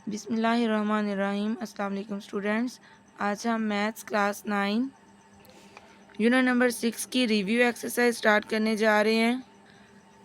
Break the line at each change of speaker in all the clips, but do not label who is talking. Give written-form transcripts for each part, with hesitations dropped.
बिस्मिल्लाहिर्रहमानिर्रहीम। अस्सलाम वालेकुम स्टूडेंट्स। आज हम मैथ्स क्लास 9 यूनिट नंबर 6 की रिव्यू एक्सरसाइज स्टार्ट करने जा रहे हैं।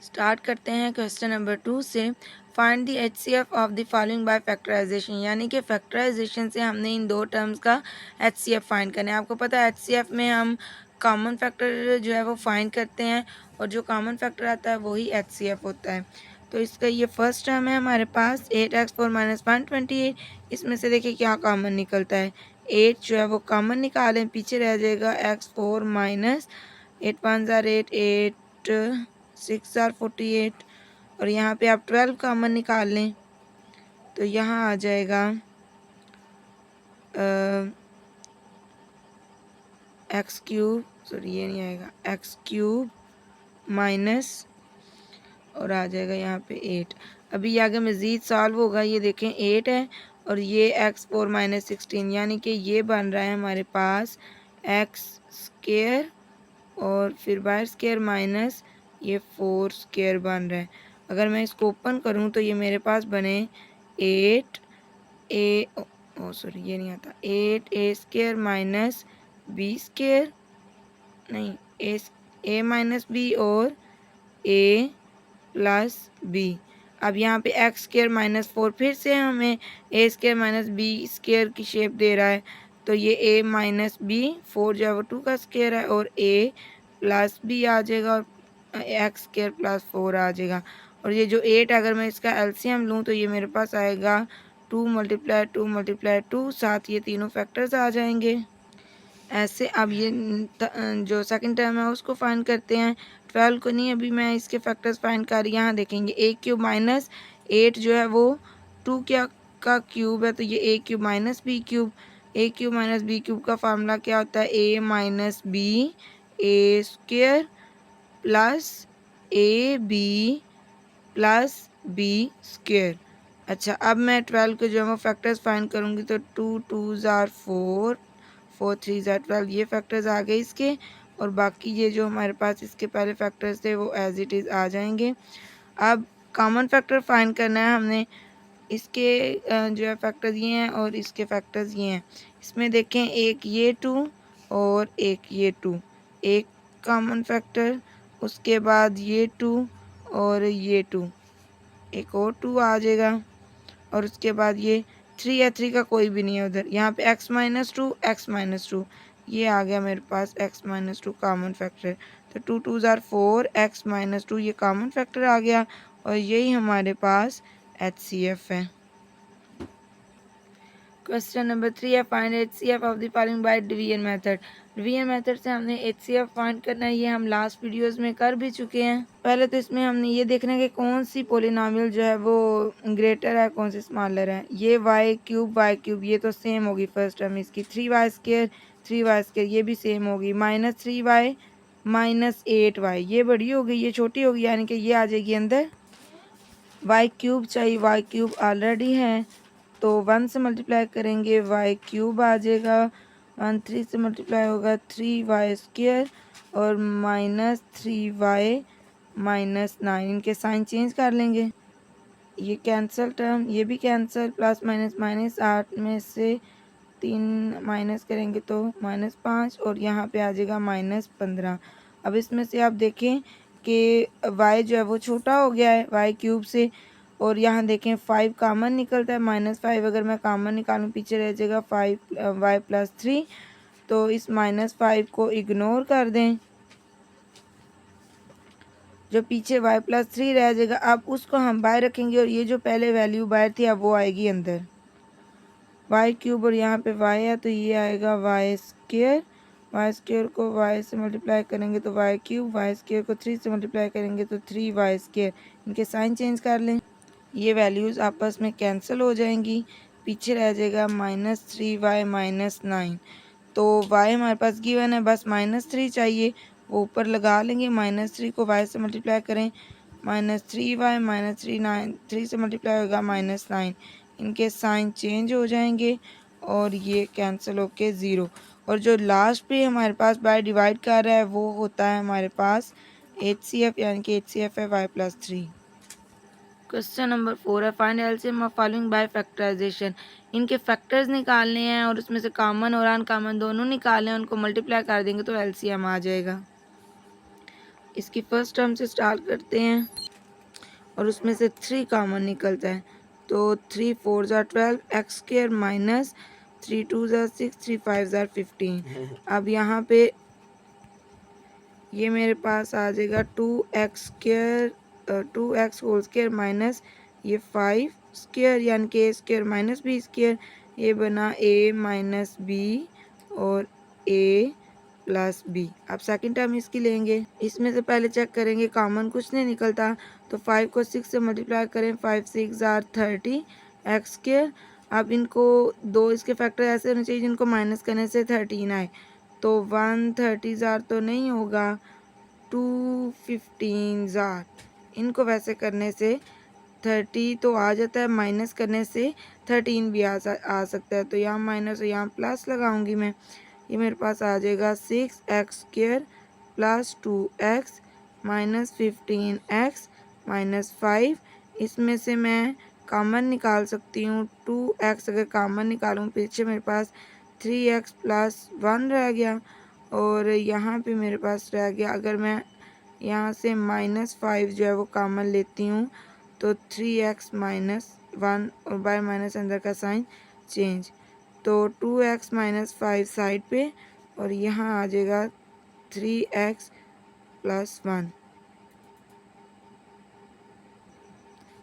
स्टार्ट करते हैं क्वेश्चन नंबर 2 से। Find the HCF of the following by factorisation, यानी कि फैक्टराइजेशन से हमने इन दो टर्म्स का एचसीएफ फाइंड करना है। आपको पता है एचसीएफ में हम कॉमन फैक्टर जो है वो फाइंड करते हैं और जो कॉमन फैक्टर आता है वही एचसीएफ होता है। तो इसका ये फर्स्ट टर्म है हमारे पास 8x4 माइनस 128। इसमें से देखिए क्या कॉमन निकलता है। 8 जो है वो कॉमन निकालें, पीछे रह जाएगा x4 माइनस 8 1 ज़ार 8 8 6 ज़ार 48 और यहाँ पे आप 12 कॉमन निकाल लें तो यहाँ आ जाएगा एक्स क्यूब, सॉरी ये नहीं आएगा, एक्स क्यूब माइनस और आ जाएगा यहाँ पे 8। अभी आगे मज़ीद सॉल्व होगा। ये देखें 8 है और ये x4 माइनस 16, यानी कि ये बन रहा है हमारे पास एक्स स्क्र और फिर वाई स्क्र माइनस ये 4 स्क्र बन रहा है। अगर मैं इसको ओपन करूँ तो ये मेरे पास बने 8 ए ओ सॉरी ये नहीं आता, 8 ए स्क्र माइनस बी स्क्र, नहीं ए माइनस बी और ए प्लस बी। अब यहाँ पे एक्स स्क्र माइनस 4 फिर से हमें ए स्क्र माइनस बी स्क्र की शेप दे रहा है, तो ये ए माइनस बी 4 जो है वो 2 का स्क्र है और ए प्लस बी आ जाएगा और एक्स स्क्र प्लस 4 आ जाएगा। और ये जो 8 अगर मैं इसका एलसीएम लूँ तो ये मेरे पास आएगा 2 मल्टीप्लाई 2 मल्टीप्लाई 2, साथ ये तीनों फैक्टर्स आ जाएंगे। ऐसे अब ये जो सेकंड टर्म है उसको फाइंड करते हैं। 12 को नहीं, अभी मैं इसके फैक्टर्स फाइंड कर रही, यहाँ देखेंगे ए क्यूब माइनस 8 जो है वो 2 क्या का क्यूब है, तो ये A cube minus B cube. A cube minus B cube का फार्मूला क्या होता है, A minus B A square plus A B plus B square. अच्छा, अब मैं 12 के जो है वो फैक्टर्स फाइंड करूँगी तो 2 2 ज़ार 4 4 3 ज़ार 12, ये फैक्टर्स आ गए इसके। और बाकी ये जो हमारे पास इसके पहले फैक्टर्स थे वो एज इट इज़ आ जाएंगे। अब कॉमन फैक्टर फाइंड करना है हमने। इसके जो है फैक्टर्स ये हैं और इसके फैक्टर्स ये हैं। इसमें देखें एक ये 2 और एक ये 2, एक कॉमन फैक्टर, उसके बाद ये 2 और ये 2, एक और 2 आ जाएगा और उसके बाद ये 3 है, 3 का कोई भी नहीं है उधर। यहाँ पे x माइनस 2 एक्स माइनस 2, ये आ गया मेरे पास x माइनस 2 कॉमन फैक्टर। तो 2 2 ज़ार 4 एक्स माइनस 2 ये कॉमन फैक्टर आ गया और यही हमारे पास HCF है। क्वेश्चन नंबर 3 है, find HCF of the following by division method. Division method से हमने HCF फाइंड करना है, ये हम लास्ट वीडियोस में कर भी चुके हैं। पहले तो इसमें हमने ये देखना है कि कौन सी पोलिनोमियल जो है वो ग्रेटर है, कौन सी स्मॉलर है। ये वाई क्यूब ये तो सेम होगी फर्स्ट टर्म इसकी, 3y² ये भी सेम होगी, माइनस 3y माइनस 8y ये बड़ी होगी ये छोटी होगी, यानी कि ये आ जाएगी अंदर। y³ चाहिए, y³ ऑलरेडी है तो 1 से मल्टीप्लाई करेंगे y³ आ जाएगा, 1 3 से मल्टीप्लाई होगा 3y² और माइनस 3y माइनस 9, इनके साइन चेंज कर लेंगे। ये कैंसल टर्म, ये भी कैंसल, प्लस माइनस माइनस 8 में से 3 माइनस करेंगे तो -5 और यहाँ पे आ जाएगा -15। अब इसमें से आप देखें कि y जो है वो छोटा हो गया है y³ से और यहाँ देखें 5 कॉमन निकलता है, -5 अगर मैं कॉमन निकालूँ पीछे रह जाएगा 5y प्लस 3, तो इस -5 को इग्नोर कर दें, जो पीछे y प्लस 3 रह जाएगा अब उसको हम बाहर रखेंगे और ये जो पहले वैल्यू बाहर थी अब वो आएगी अंदर। y³ और यहाँ पे y है तो ये आएगा y² को y से मल्टीप्लाई करेंगे तो y³ y² को 3 से मल्टीप्लाई करेंगे तो 3y², इनके साइन चेंज कर लें, ये वैल्यूज़ आपस में कैंसिल हो जाएंगी, पीछे रह जाएगा -3y माइनस 9। तो y हमारे पास गिवन है, बस -3 चाहिए, वो ऊपर लगा लेंगे। -3 को y से मल्टीप्लाई करें, -3y माइनस 3 से मल्टीप्लाई होगा -9, इनके साइन चेंज हो जाएंगे और ये कैंसिल होके 0। और जो लास्ट पे हमारे पास बाय डिवाइड कर रहा है वो होता है हमारे पास HCF, यानी कि HCF है y प्लस 3। क्वेश्चन नंबर 4 है find LCM of following by factorisation. इनके फैक्टर्स निकालने हैं और उसमें से कॉमन और अनकॉमन दोनों निकालने हैं, उनको मल्टीप्लाई कर देंगे तो एलसीएम आ जाएगा। इसकी फर्स्ट टर्म से स्टार्ट करते हैं और उसमें से 3 कॉमन निकलता है, तो 3 4 ज़ा 12 एक्स स्क्र माइनस 3 2 ज़ा 6 3 5 ज़ा 15। अब यहाँ पे ये मेरे पास आ जाएगा 2x होल स्क्र माइनस ये 5 स्क्र यानी कि ए स्क्र माइनस बी स्क्र, ये बना a माइनस बी और a प्लस बी। अब सेकंड टर्म इसकी लेंगे, इसमें से पहले चेक करेंगे कॉमन कुछ नहीं निकलता, तो 5 को 6 से मल्टीप्लाई करें, 5 6 आर 30 एक्स स्क्र। अब इनको दो इसके फैक्टर ऐसे होने चाहिए जिनको माइनस करने से 13 आए, तो 130 ज़ार तो नहीं होगा, 215 ज़ार। इनको वैसे करने से 30 तो आ जाता है, माइनस करने से 13 भी आ सकता है, तो यहाँ माइनस और यहाँ प्लस लगाऊंगी मैं। ये मेरे पास आ जाएगा 6x square plus 2x minus 15x minus 5। इसमें से मैं कॉमन निकाल सकती हूँ, 2x अगर कॉमन निकालूँ पीछे मेरे पास 3x प्लस 1 रह गया और यहाँ पे मेरे पास रह गया, अगर मैं यहाँ से -5 जो है वो कॉमन लेती हूँ तो 3x माइनस 1 और बाय माइनस अंदर का साइन चेंज, तो 2x माइनस 5 साइड पे और यहाँ आ जाएगा 3x प्लस 1।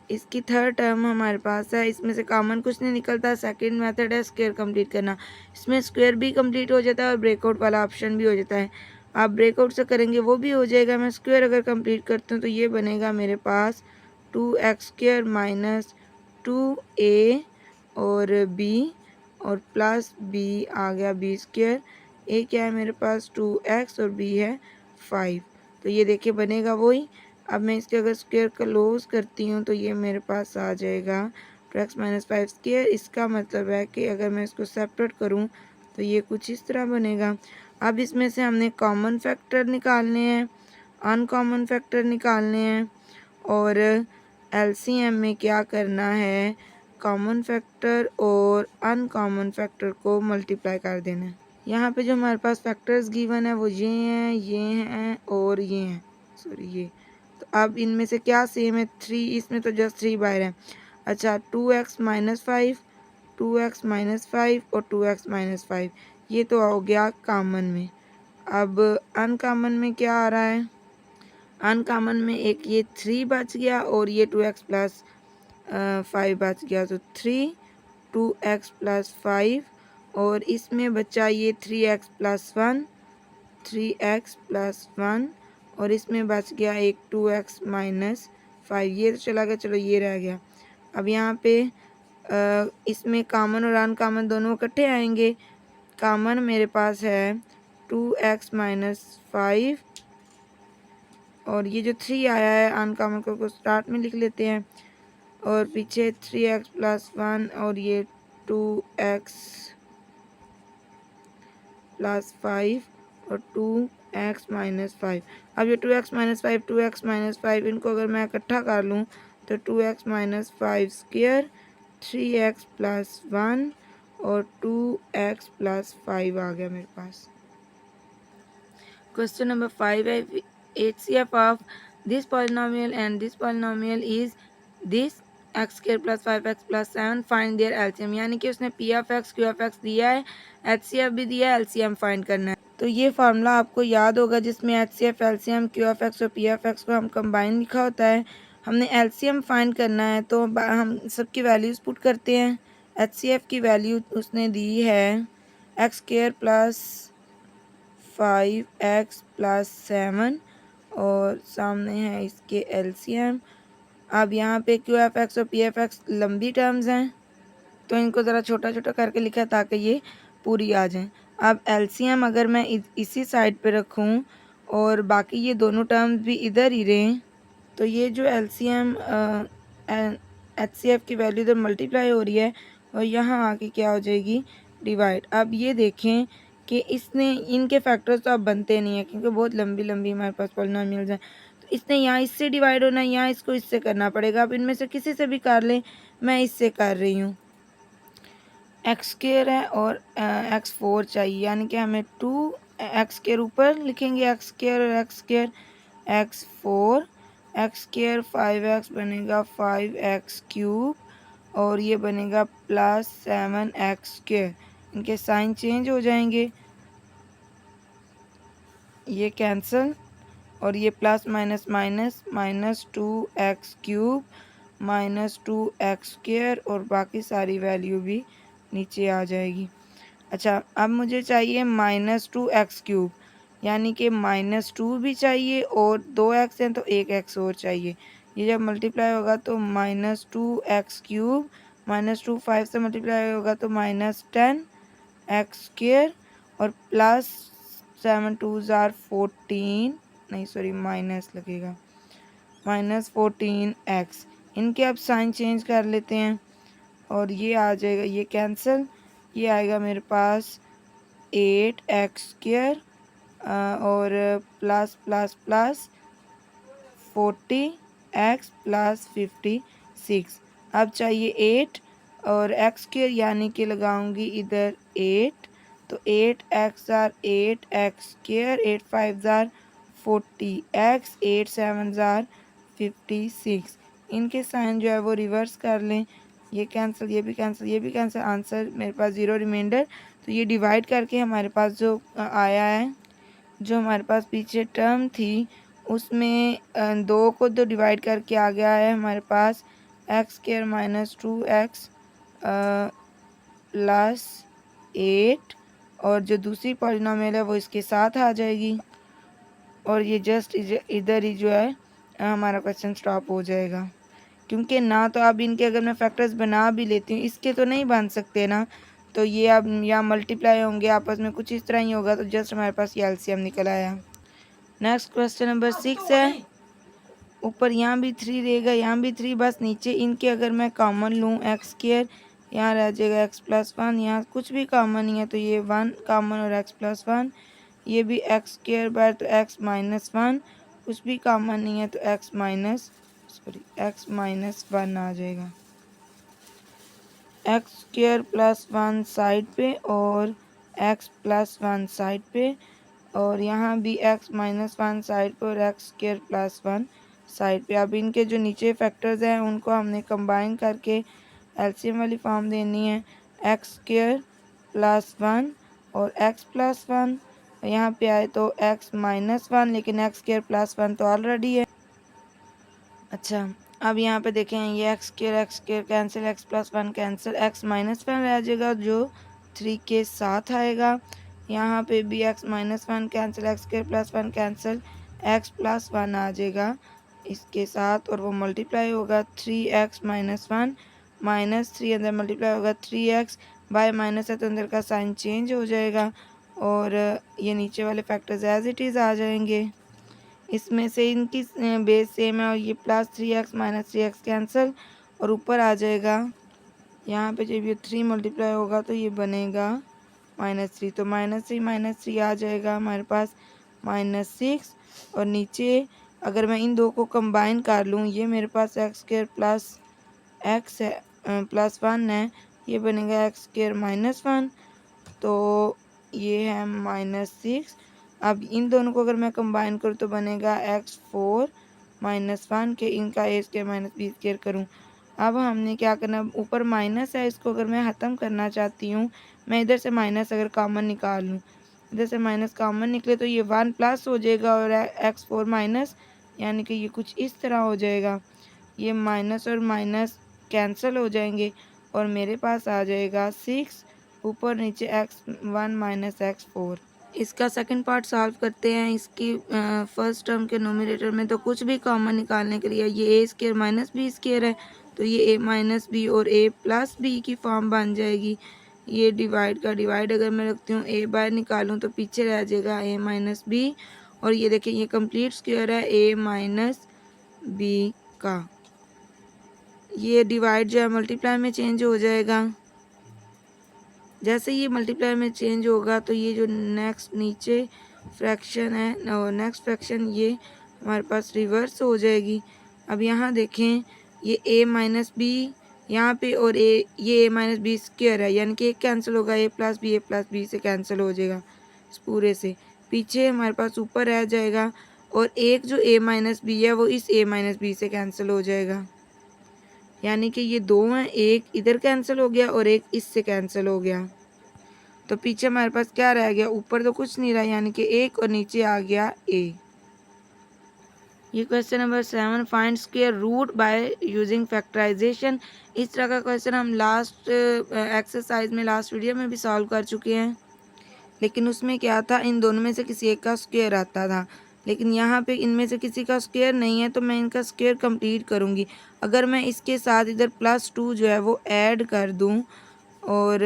इसकी थर्ड टर्म हमारे पास है, इसमें से कॉमन कुछ नहीं निकलता। सेकंड मेथड है स्क्वायर कंप्लीट करना, इसमें स्क्वायर भी कंप्लीट हो जाता है और ब्रेकआउट वाला ऑप्शन भी हो जाता है। आप ब्रेकआउट से करेंगे वो भी हो जाएगा। मैं स्क्वायर अगर कंप्लीट करती हूँ तो ये बनेगा मेरे पास 2x स्क्वायर माइनस 2a और b और प्लस b आ गया b स्क्वायर। ए क्या है मेरे पास 2x और b है 5, तो ये देखिए बनेगा वही। अब मैं इसके अगर स्क्वायर क्लोज करती हूँ तो ये मेरे पास आ जाएगा 2x माइनस 5 स्क्वायर। इसका मतलब है कि अगर मैं इसको सेपरेट करूँ तो ये कुछ इस तरह बनेगा। अब इसमें से हमने कॉमन फैक्टर निकालने हैं, अनकॉमन फैक्टर निकालने हैं और एलसीएम में क्या करना है, कॉमन फैक्टर और अनकॉमन फैक्टर को मल्टीप्लाई कर देना है। यहाँ पे जो हमारे पास फैक्टर्स गिवन है वो ये हैं और ये हैं, सॉरी ये। तो अब इनमें से क्या सेम है, 3, इसमें तो जस्ट 3 बाहर है। अच्छा 2x माइनस 5, 2x माइनस 5 और 2x माइनस 5, ये तो हो गया कॉमन में। अब अनकॉमन में क्या आ रहा है, अनकॉमन में एक ये 3 बच गया और ये 2x प्लस 5 बच गया, तो 3 2x प्लस 5 और इसमें बचा ये 3x प्लस 1, 3x प्लस 1 और इसमें बच गया एक 2x माइनस 5, ये तो चला गया, चलो ये रह गया। अब यहाँ पे इसमें कॉमन और अनकॉमन दोनों इकट्ठे आएंगे। कॉमन मेरे पास है 2x माइनस 5 और ये जो 3 आया है अनकॉमन को स्टार्ट में लिख लेते हैं और पीछे 3x प्लस 1 और ये 2x प्लस 5 और 2x माइनस 5। अब ये 2x माइनस 5 2x माइनस 5 इनको अगर मैं इकट्ठा कर लूँ तो 2x minus 5 square 3x plus 1 और 2x प्लस 5 आ गया मेरे पास। क्वेश्चन नंबर 5 है HCF of this polynomial and this polynomial is this x square plus 5x plus 7, find their LCM. यानी कि उसने p of x q of x दिया है, HCF भी दिया है, एलसीएम फाइंड करना है। तो ये फार्मूला आपको याद होगा जिसमें HCF LCM Q of x और पी ऑफ एक्स को हम कंबाइन लिखा होता है। हमने एलसीएम फाइंड करना है तो हम सबकी वैल्यूज़ पुट करते हैं। HCF की वैल्यू उसने दी है x square plus 5x plus 7 और सामने है इसके एलसीएम। अब यहाँ पे क्यू एफ एक्स और पी एफ एक्स लंबी टर्म्स हैं तो इनको ज़रा छोटा छोटा करके लिखा है ताकि ये पूरी आ जाए। अब एलसीएम अगर मैं इसी साइड पे रखूँ और बाकी ये दोनों टर्म्स भी इधर ही रहें तो ये जो एलसीएम HCF की वैल्यू इधर मल्टीप्लाई हो रही है और यहाँ आके क्या हो जाएगी, डिवाइड। अब ये देखें कि इसने इनके फैक्टर्स तो अब बनते नहीं है क्योंकि बहुत लंबी लंबी हमारे पास पॉलिनोमियल्स हैं, इसने यहाँ इससे डिवाइड होना है, यहाँ इसको इससे करना पड़ेगा। अब इनमें से किसी से भी कर लें, मैं इससे कर रही हूँ। एक्स स्क्वायर है और एक्स फोर चाहिए, यानी कि हमें 2 एक्स स्क्वायर ऊपर लिखेंगे, एक्स स्क्वायर और x square x four, x square 5x बनेगा 5x क्यूब, और ये बनेगा प्लस 7x स्क्वायर। इनके साइन चेंज हो जाएंगे, ये कैंसल, और ये plus minus minus, minus 2x cube minus 2x square, और बाकी सारी वैल्यू भी नीचे आ जाएगी। अच्छा, अब मुझे चाहिए -2x क्यूब, यानी कि -2 भी चाहिए और 2x हैं तो 1x और चाहिए। ये जब मल्टीप्लाई होगा तो -2x क्यूब -2 5 से मल्टीप्लाई होगा तो -10x स्क्वायर, और प्लस 7 2 ज़ार 14, नहीं सॉरी माइनस लगेगा, -14x। इनके अब साइन चेंज कर लेते हैं, और ये आ जाएगा, ये कैंसिल, ये आएगा मेरे पास 8x स्क्वायर और plus plus plus 40x plus 56। अब चाहिए 8 और x स्क्वायर, यानी कि लगाऊंगी इधर 8, तो 8x ज़ार 8x स्क्वायर, 8 5 ज़ार 40x, 8 7 ज़ार 56। इनके साइन जो है वो रिवर्स कर लें, ये कैंसिल, ये भी कैंसिल, ये भी कैंसिल, आंसर मेरे पास 0 रिमाइंडर। तो ये डिवाइड करके हमारे पास जो आया है, जो हमारे पास पीछे टर्म थी उसमें 2 को तो डिवाइड करके आ गया है हमारे पास एक्स स्क्वायर -2x प्लस 8, और जो दूसरी पॉलिनोमियल है वो इसके साथ आ जाएगी, और ये जस्ट इधर ही जो है हमारा क्वेश्चन स्टॉप हो जाएगा। क्योंकि ना तो अब इनके अगर मैं फैक्टर्स बना भी लेती हूँ, इसके तो नहीं बन सकते ना, तो ये अब यहाँ मल्टीप्लाई होंगे आपस में, कुछ इस तरह ही होगा, तो जस्ट हमारे पास ये एलसीएम निकल आया। नेक्स्ट क्वेश्चन नंबर 6 है। ऊपर यहाँ भी 3 रहेगा, यहाँ भी 3, बस नीचे इनके अगर मैं कॉमन लूँ एक्स स्क्वायर, यहाँ रह जाएगा एक्स प्लस 1, यहाँ कुछ भी कॉमन नहीं है तो ये 1 कॉमन और एक्स प्लस 1, ये भी एक्स स्क्वायर बाय तो एक्स माइनस 1, कुछ भी कॉमन नहीं है तो एक्स माइनस 1 आ जाएगा। एक्स स्क्वायर प्लस 1 साइड पे और एक्स प्लस 1 साइड पे, और यहाँ भी x -1 साइड पे और एक्स स्क्वायर प्लस 1 साइड पे। अब इनके जो नीचे फैक्टर्स हैं उनको हमने कंबाइन करके एलसीएम वाली फॉर्म देनी है, एक्स स्क्वायर प्लस 1 और एक्स प्लस 1, यहाँ पे आए तो x -1, लेकिन एक्स स्क्वायर प्लस 1 तो ऑलरेडी है। अच्छा, अब यहाँ पे देखें, ये x square cancel, x plus 1 cancel, x -1 रह जाएगा जो 3 के साथ आएगा। यहाँ पे भी x -1 cancel, x square plus 1 cancel, x plus 1 आ जाएगा इसके साथ, और वो मल्टीप्लाई होगा 3x -1 -3, अंदर मल्टीप्लाई होगा 3x बाय माइनस है तो अंदर का साइन चेंज हो जाएगा, और ये नीचे वाले फैक्टर्स एज इट इज़ आ जाएंगे। इसमें से इनकी बेस सेम है, और ये प्लस 3x -3x कैंसिल, और ऊपर आ जाएगा, यहाँ पे जब ये 3 मल्टीप्लाई होगा तो ये बनेगा -3, तो -3 आ जाएगा हमारे पास -6, और नीचे अगर मैं इन दो को कंबाइन कर लूँ, ये मेरे पास एक्स स्क्वायर प्लस एक्स है प्लस 1 है, ये बनेगा एक्स स्क्वायर -1, तो ये है -6। अब इन दोनों को अगर मैं कंबाइन करूँ तो बनेगा x4 -1 के इनका a स्क्वायर -b स्क्वायर करूँ। अब हमने क्या करना, ऊपर माइनस है, इसको अगर मैं ख़त्म करना चाहती हूँ, मैं इधर से माइनस अगर कॉमन निकाल लूँ, इधर से माइनस कॉमन निकले तो ये 1 प्लस हो जाएगा और x4 माइनस, यानी कि ये कुछ इस तरह हो जाएगा, ये माइनस और माइनस कैंसिल हो जाएंगे, और मेरे पास आ जाएगा 6 ऊपर नीचे x1 -x4। इसका सेकंड पार्ट सॉल्व करते हैं। इसकी फर्स्ट टर्म के नोमिनेटर में तो कुछ भी कॉमन निकालने के लिए ये a स्क्वायर -b स्क्वायर है, तो ये a -b और a प्लस b की फॉर्म बन जाएगी। ये डिवाइड का डिवाइड अगर मैं रखती हूँ, a बाहर निकालूँ तो पीछे रह जाएगा a - b, और ये देखिए ये कंप्लीट स्क्वायर है a - b का। ये डिवाइड जो है मल्टीप्लाई में चेंज हो जाएगा। जैसे ये मल्टीप्लाई में चेंज होगा तो ये जो नेक्स्ट नीचे फ्रैक्शन है और नेक्स्ट फ्रैक्शन ये हमारे पास रिवर्स हो जाएगी। अब यहाँ देखें ये a माइनस बी यहाँ पे और ये a माइनस बी स्क्वायर है, यानी कि एक कैंसिल होगा, a प्लस बी से कैंसिल हो जाएगा इस पूरे से। पीछे हमारे पास ऊपर रह जाएगा और एक जो a माइनस बी है वो इस a माइनस बी से कैंसिल हो जाएगा, यानी कि ये दो हैं, एक इधर कैंसिल हो गया और एक इससे कैंसिल हो गया। तो पीछे हमारे पास क्या रह गया, ऊपर तो कुछ नहीं रहा, यानी कि एक और नीचे आ गया a। ये question number 7, find square root by using factorisation. इस तरह का क्वेश्चन हम लास्ट एक्सरसाइज में, लास्ट वीडियो में भी सॉल्व कर चुके हैं, लेकिन उसमें क्या था, इन दोनों में से किसी एक का स्क्वायर आता था, लेकिन यहाँ पे इनमें से किसी का स्क्वायर नहीं है, तो मैं इनका स्क्वायर कंप्लीट करूँगी। अगर मैं इसके साथ इधर +2 जो है वो ऐड कर दूँ और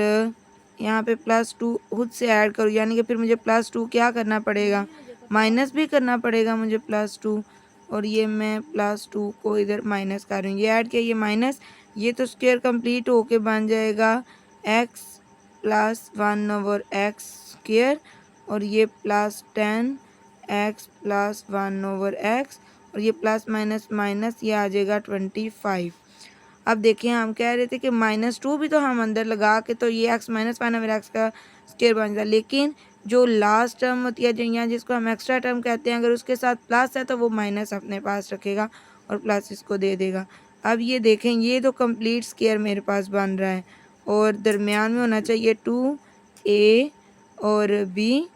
यहाँ पे +2 खुद से ऐड करूँ, यानी कि फिर मुझे +2 क्या करना पड़ेगा, माइनस भी करना पड़ेगा मुझे +2, और ये मैं +2 को इधर माइनस कर रही हूँ, ये ऐड किया ये माइनस, ये तो स्क्वायर कंप्लीट होके बन जाएगा x + 1/x स्क्वायर, और ये +10 x + 1/x, और ये प्लस माइनस माइनस ये आ जाएगा 25। अब देखिए हम कह रहे थे कि -2 भी तो हम अंदर लगा के तो ये x - 1/x का स्क्वायर बन जाता, लेकिन जो लास्ट टर्म होती है, जो यहाँ जिसको हम एक्स्ट्रा टर्म कहते हैं, अगर उसके साथ प्लस है तो वो माइनस अपने पास रखेगा और प्लस इसको दे देगा। अब ये देखें ये तो कंप्लीट स्क्वायर मेरे पास बन रहा है और दरमियान में होना चाहिए 2a और b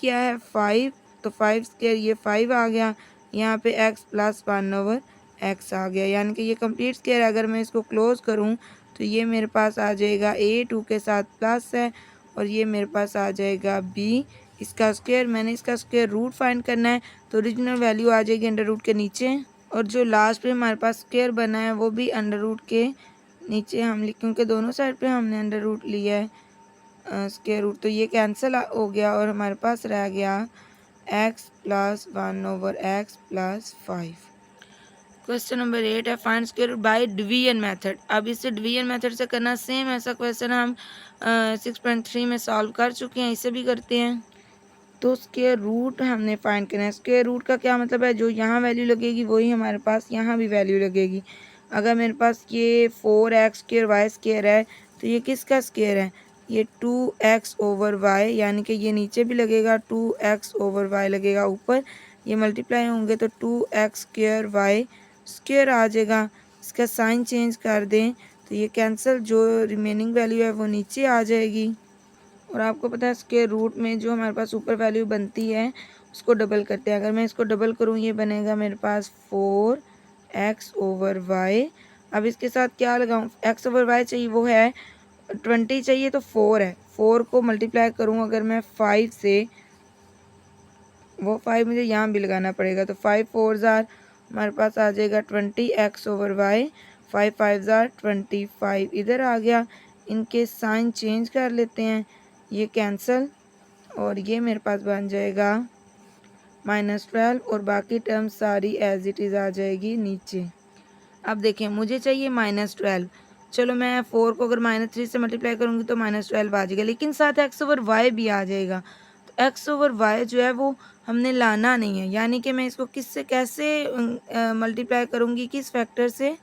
क्या है 5, तो 5 स्क्वायर ये 5 आ गया, यहाँ पे x + 1/x आ गया, यानी कि ये कंप्लीट स्क्वायर। अगर मैं इसको क्लोज करूँ तो ये मेरे पास आ जाएगा a 2 के साथ प्लस है, और ये मेरे पास आ जाएगा b इसका स्क्वायर। मैंने इसका स्क्वायर रूट फाइंड करना है, तो ओरिजिनल वैल्यू आ जाएगी अंडर रूट के नीचे, और जो लास्ट पे हमारे पास स्क्वायर बना है वो भी अंडर रूट के नीचे हम लिख, क्योंकि दोनों साइड पे हमने अंडर रूट लिया है स्क्वायर रूट, तो ये कैंसिल हो गया और हमारे पास रह गया x + 1/x + 5। क्वेश्चन नंबर 8 है, find square by division method. अब इसे डिवीजन मेथड से करना सेम ऐसा क्वेश्चन हम 6.3 में सॉल्व कर चुके हैं, इसे भी करते हैं। तो स्क्वायर रूट हमने फाइंड करना है। स्क्वायर रूट का क्या मतलब है, जो यहाँ वैल्यू लगेगी वही हमारे पास यहाँ भी वैल्यू लगेगी। अगर मेरे पास ये 4x² y² है तो ये किसका स्क्वायर है, ये 2x/y, यानी कि ये नीचे भी लगेगा 2x/y लगेगा ऊपर, ये मल्टीप्लाई होंगे तो 2x² y² आ जाएगा। इसका साइन चेंज कर दें तो ये कैंसिल, जो रिमेनिंग वैल्यू है वो नीचे आ जाएगी। और आपको पता है स्क्वायर रूट में जो हमारे पास ऊपर वैल्यू बनती है उसको डबल करते हैं। अगर मैं इसको डबल करूँ ये बनेगा मेरे पास 4x/y। अब इसके साथ क्या लगाऊँ, x/y चाहिए वो है 20 चाहिए, तो 4 है, 4 को मल्टीप्लाई करूँ अगर मैं 5 से, वो 5 मुझे यहाँ भी लगाना पड़ेगा, तो 5 4 ज़ार हमारे पास आ जाएगा 20x/y, 5 5 ज़ार 25 इधर आ गया। इनके साइन चेंज कर लेते हैं, ये कैंसिल, और ये मेरे पास बन जाएगा -12, और बाकी टर्म सारी एज इट इज़ आ जाएगी नीचे। अब देखें मुझे चाहिए -12, चलो मैं 4 को अगर -3 से मल्टीप्लाई करूँगी तो -12 आ जाएगा, लेकिन साथ x/y भी आ जाएगा, तो x/y जो है वो हमने लाना नहीं है, यानी कि मैं इसको किससे कैसे मल्टीप्लाई करूँगी, किस फैक्टर से।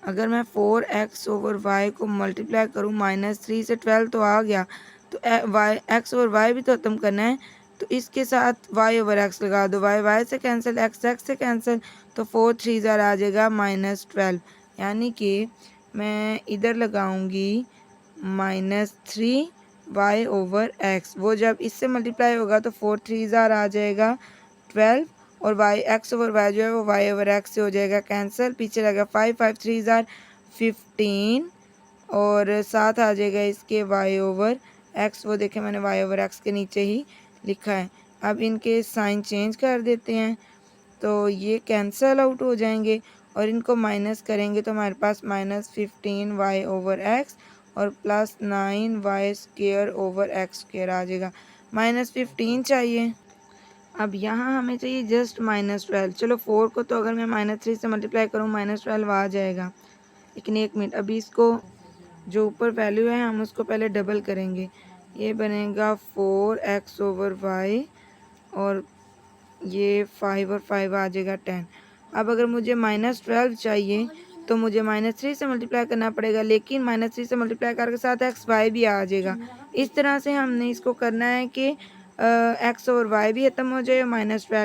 अगर मैं 4x/y को मल्टीप्लाई करूँ -3 से 12 तो आ गया, तो x/y भी तो ख़त्म करना है, तो इसके साथ y/x लगा दो, y से कैंसिल, x से कैंसिल, तो 4 3 ज़ार आ जाएगा -12, यानी कि मैं इधर लगाऊंगी -3y/x, वो जब इससे मल्टीप्लाई होगा तो 4 3 ज़ार आ जाएगा 12, और x/y जो है वो y/x से हो जाएगा कैंसिल, पीछे लगेगा 5 5 3 ज़ार 15, और साथ आ जाएगा इसके y/x, वो देखें मैंने y/x के नीचे ही लिखा है। अब इनके साइन चेंज कर देते हैं तो ये कैंसिल आउट हो जाएंगे, और इनको माइनस करेंगे तो हमारे पास -15y/x और +9y² आ जाएगा। -15 चाहिए, अब यहाँ हमें चाहिए जस्ट -12। चलो 4 को तो अगर मैं -3 से मल्टीप्लाई करूँ -12 आ जाएगा, लेकिन एक मिनट, अभी इसको जो ऊपर वैल्यू है हम उसको पहले डबल करेंगे, ये बनेगा 4x/y, और ये 5 और 5 आ जाएगा 10। अब अगर मुझे -12 चाहिए तो मुझे -3 से मल्टीप्लाई करना पड़ेगा, लेकिन -3 से मल्टीप्लाई करके साथ एक्स वाई भी आ जाएगा। इस तरह से हमने इसको करना है कि एक्स और वाई भी ख़त्म हो जाए, -12